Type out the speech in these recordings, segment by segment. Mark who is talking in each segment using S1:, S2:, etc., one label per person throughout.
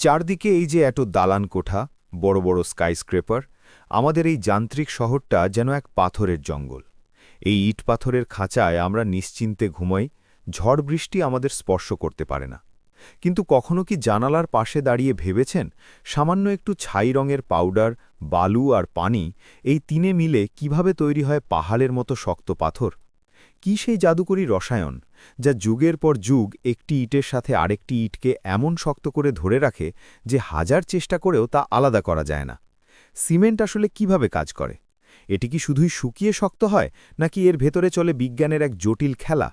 S1: চারদিকে এই যে এত দালান কোঠা, বড় বড় স্কাইস্ক্রেপার, আমাদের এই যান্ত্রিক শহরটা যেন এক পাথরের জঙ্গল। এই ইট পাথরের খাঁচায় আমরা নিশ্চিন্তে ঘুমাই, ঝড় বৃষ্টি আমাদের স্পর্শ করতে পারে না। কিন্তু কখনো কি জানালার পাশে দাঁড়িয়ে ভেবেছেন, সামান্য একটু ছাই রঙের পাউডার, বালু আর পানি, এই তিনে মিলে কিভাবে তৈরি হয় পাহাড়ের মতো শক্ত পাথর? কি সেই জাদুকরী রসায়ন, যা যুগের পর যুগ একটি ইটের সাথে আরেকটি ইটকে এমন শক্ত করে ধরে রাখে যে হাজার চেষ্টা করেও তা আলাদা করা যায় না? সিমেন্ট আসলে কিভাবে কাজ করে? এটি কি শুধুই শুকিয়ে শক্ত হয়, নাকি এর ভেতরে চলে বিজ্ঞানের এক জটিল খেলা?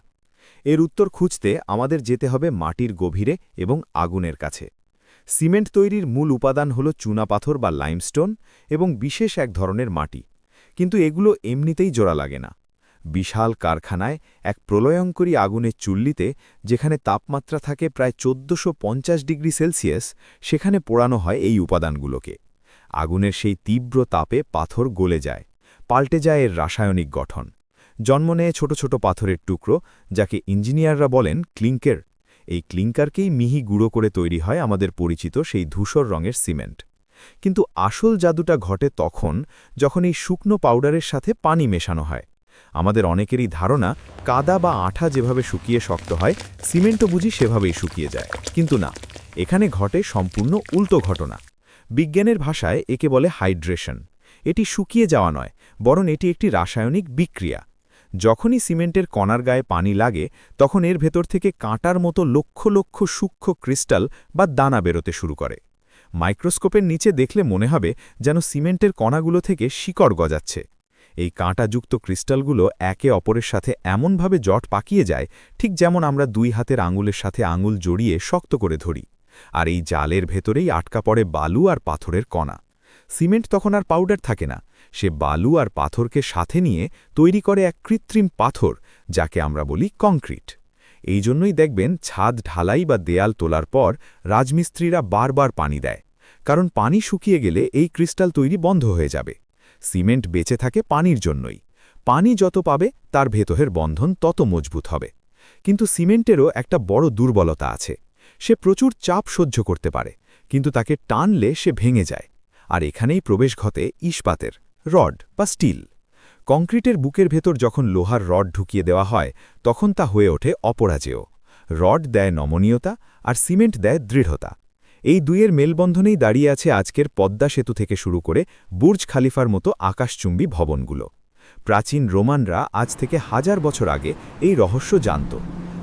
S1: এর উত্তর খুঁজতে আমাদের যেতে হবে মাটির গভীরে এবং আগুনের কাছে। সিমেন্ট তৈরির মূল উপাদান হল চুনাপাথর বা লাইমস্টোন এবং বিশেষ এক ধরনের মাটি। কিন্তু এগুলো এমনিতেই জোড়া লাগে না। বিশাল কারখানায় এক প্রলয়ঙ্করী আগুনের চুল্লিতে, যেখানে তাপমাত্রা থাকে প্রায় 1450 ডিগ্রি সেলসিয়াস, সেখানে পোড়ানো হয় এই উপাদানগুলোকে। আগুনের সেই তীব্র তাপে পাথর গলে যায়, পাল্টে যায় এর রাসায়নিক গঠন। জন্ম নেয় ছোট ছোট পাথরের টুকরো, যাকে ইঞ্জিনিয়াররা বলেন ক্লিংকার। এই ক্লিংকারকেই মিহি গুঁড়ো করে তৈরি হয় আমাদের পরিচিত সেই ধূসর রঙের সিমেন্ট। কিন্তু আসল জাদুটা ঘটে তখন, যখন এই শুকনো পাউডারের সাথে পানি মেশানো হয়। আমাদের অনেকেরই ধারণা, কাদা বা আঠা যেভাবে শুকিয়ে শক্ত হয়, সিমেন্টও বুঝি সেভাবেই শুকিয়ে যায়। কিন্তু না, এখানে ঘটে সম্পূর্ণ উল্টো ঘটনা। বিজ্ঞানের ভাষায় একে বলে হাইড্রেশন। এটি শুকিয়ে যাওয়া নয়, বরং এটি একটি রাসায়নিক বিক্রিয়া। যখনই সিমেন্টের কণার গায়ে পানি লাগে, তখন এর ভেতর থেকে কাঁটার মতো লক্ষ লক্ষ সূক্ষ্ম ক্রিস্টাল বা দানা বেরোতে শুরু করে। মাইক্রোস্কোপের নিচে দেখলে মনে হবে যেন সিমেন্টের কণাগুলো থেকে শিকড় গজাচ্ছে। এই কাঁটাযুক্ত ক্রিস্টালগুলো একে অপরের সাথে এমনভাবে জট পাকিয়ে যায়, ঠিক যেমন আমরা দুই হাতের আঙুলের সাথে আঙুল জড়িয়ে শক্ত করে ধরি। আর এই জালের ভেতরেই আটকা পড়ে বালু আর পাথরের কণা। সিমেন্ট তখন আর পাউডার থাকে না, সে বালু আর পাথরকে সাথে নিয়ে তৈরি করে এক কৃত্রিম পাথর, যাকে আমরা বলি কংক্রিট। এই জন্যই দেখবেন ছাদ ঢালাই বা দেয়াল তোলার পর রাজমিস্ত্রিরা বারবার পানি দেয়, কারণ পানি শুকিয়ে গেলে এই ক্রিস্টাল তৈরি বন্ধ হয়ে যাবে। সিমেন্ট বেঁচে থাকে পানির জন্যই। পানি যত পাবে, তার ভেতরের বন্ধন তত মজবুত হবে। কিন্তু সিমেন্টেরও একটা বড় দুর্বলতা আছে। সে প্রচুর চাপ সহ্য করতে পারে, কিন্তু তাকে টানলে সে ভেঙে যায়। আর এখানেই প্রবেশ ঘটে ইস্পাতের, রড বা স্টিল। কংক্রিটের বুকের ভেতর যখন লোহার রড ঢুকিয়ে দেওয়া হয়, তখন তা হয়ে ওঠে অপরাজেয়। রড দেয় নমনীয়তা, আর সিমেন্ট দেয় দৃঢ়তা। এই দুইয়ের মেলবন্ধনেই দাঁড়িয়ে আছে আজকের পদ্মা সেতু থেকে শুরু করে বুর্জ খালিফার মতো আকাশচুম্বী ভবনগুলো। প্রাচীন রোমানরা আজ থেকে হাজার বছর আগে এই রহস্য জানত।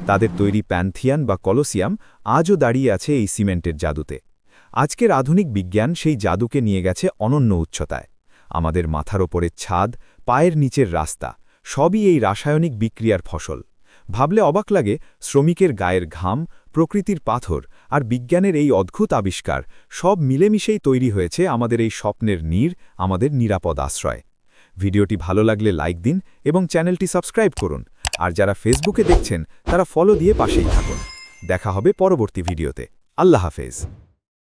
S1: তাদের তৈরি প্যান্থিয়ান বা কলোসিয়াম আজও দাঁড়িয়ে আছে এই সিমেন্টের জাদুতে। আজকের আধুনিক বিজ্ঞান সেই জাদুকে নিয়ে গেছে অনন্য উচ্চতায়। আমাদের মাথার ওপরের ছাদ, পায়ের নিচের রাস্তা, সবই এই রাসায়নিক বিক্রিয়ার ফসল। ভাবলে অবাক লাগে, শ্রমিকের গায়ের ঘাম, প্রকৃতির পাথর আর বিজ্ঞানের এই অদ্ভুত আবিষ্কার সব মিলেমিশেই তৈরি হয়েছে আমাদের এই স্বপ্নের নীড়, আমাদের নিরাপদ আশ্রয়। ভিডিওটি ভালো লাগলে লাইক দিন এবং চ্যানেলটি সাবস্ক্রাইব করুন। আর যারা ফেসবুকে দেখছেন, তারা ফলো দিয়ে পাশেই থাকুন। দেখা হবে পরবর্তী ভিডিওতে। আল্লাহ হাফেজ।